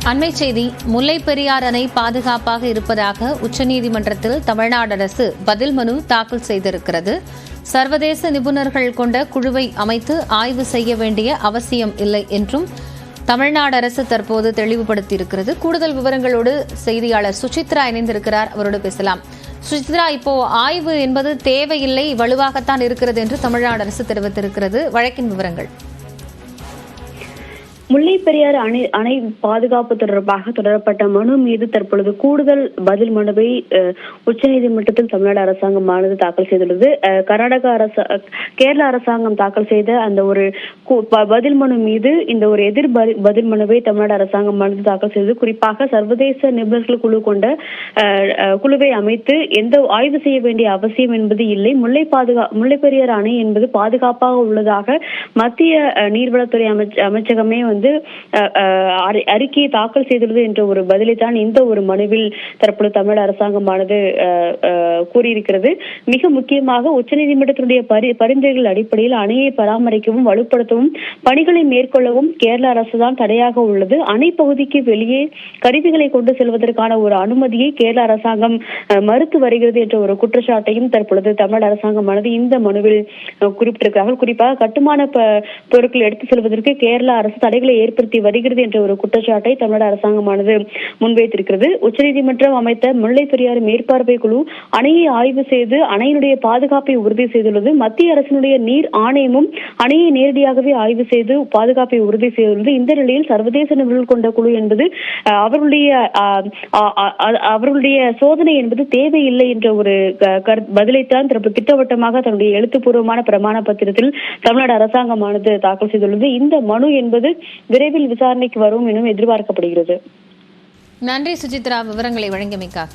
அண்மை செய்தி. முல்லை பெரியார் அணை பாதுகாப்பாக இருப்பதாக உச்சநீதிமன்றத்தில் தமிழ்நாடு அரசு பதில் மனு தாக்கல் செய்திருக்கிறது. சர்வதேச நிபுணர்கள் கொண்ட குழுவை அமைத்து ஆய்வு செய்ய வேண்டிய அவசியம் இல்லை என்றும் தமிழ்நாடு அரசு தற்போது தெளிவுபடுத்தியிருக்கிறது. கூடுதல் விவரங்களோடு செய்தியாளர் சுசித்ரா இணைந்திருக்கிறார். அவரோடு பேசலாம். சுசித்ரா, இப்போ ஆய்வு என்பது தேவையில்லை, வலுவாகத்தான் இருக்கிறது என்று தமிழ்நாடு அரசு தெரிவித்திருக்கிறது. வழக்கின் விவரங்கள். முல்லை பெரியாறு அணை பாதுகாப்பு தொடர்பாக தொடரப்பட்ட மனு மீது தற்பொழுது கூடுதல் பதில் மனுவை உச்சநீதிமன்றத்தில் தமிழ்நாடு அரசாங்கமானது தாக்கல் செய்துள்ளது. கேரள அரசாங்கம் தாக்கல் செய்த அந்த ஒரு பதில் மனு மீது இந்த ஒரு எதிர் பதில் மனுவை தமிழ்நாடு அரசாங்கமானது தாக்கல் செய்தது. குறிப்பாக சர்வதேச நிபுணர்கள் குழு கொண்ட குழுவை அமைத்து எந்த ஆய்வு செய்ய வேண்டிய அவசியம் என்பது இல்லை. முல்லை பெரியாறு அணை என்பது பாதுகாப்பாக உள்ளதாக மத்திய நீர்வளத்துறை அமைச்சகமே அறிக்கையை தாக்கல் செய்துள்ளது என்ற ஒரு பதிலை தான் இந்த ஒரு மனுவில் தற்போது தமிழ் அரசாங்கமானது கூறியிருக்கிறது. மிக முக்கியமாக உச்சநீதிமன்றத்தினுடைய பரிந்துரைகள் அடிப்படையில் அணையை பராமரிக்கவும் வலுப்படுத்தவும் பணிகளை மேற்கொள்ளவும் கேரள அரசு தான் தடையாக உள்ளது. அணை பகுதிக்கு வெளியே கருவிகளை கொண்டு செல்வதற்கான ஒரு அனுமதியை கேரள அரசாங்கம் மறுத்து வருகிறது என்ற ஒரு குற்றச்சாட்டையும் தற்பொழுது தமிழ் அரசாங்கமானது இந்த மனுவில் குறிப்பிட்டிருக்கிறார்கள். குறிப்பாக கட்டுமான பொருட்கள் எடுத்து செல்வதற்கு கேரள அரசு தடைகளை ஏற்படுத்தி வருகிறது என்ற ஒரு குற்றச்சாட்டை தமிழ்நாடு அரசாங்கமானது முன்வைத்திருக்கிறது. உச்சநீதிமன்றம் அமைத்த முல்லை பெரியாறு மேற்பார்வை குழு அணையை ஆய்வு செய்து அணையினுடைய பாதுகாப்பை உறுதி செய்துள்ளது. மத்திய அரசினுடைய நீர் ஆணையமும் அணையை நேரடியாகவே ஆய்வு செய்து பாதுகாப்பை உறுதி செய்துள்ளது. இந்த நிலையில் சர்வதேச நிபுணர்கள் கொண்ட குழு என்பது அவர்களுடைய சோதனை என்பது தேவையில்லை என்ற ஒரு பதிலைத்தான் திட்டவட்டமாக தன்னுடைய எழுத்துப்பூர்வமான பிரமாண பத்திரத்தில் தமிழ்நாடு அரசாங்கமானது தாக்கல் செய்துள்ளது. இந்த மனு என்பது விரைவில் விசாரணைக்கு வரும் எனும் எதிர்பார்க்கப்படுகிறது. நன்றி சுசித்ரா, விவரங்களை வழங்கியமைக்காக.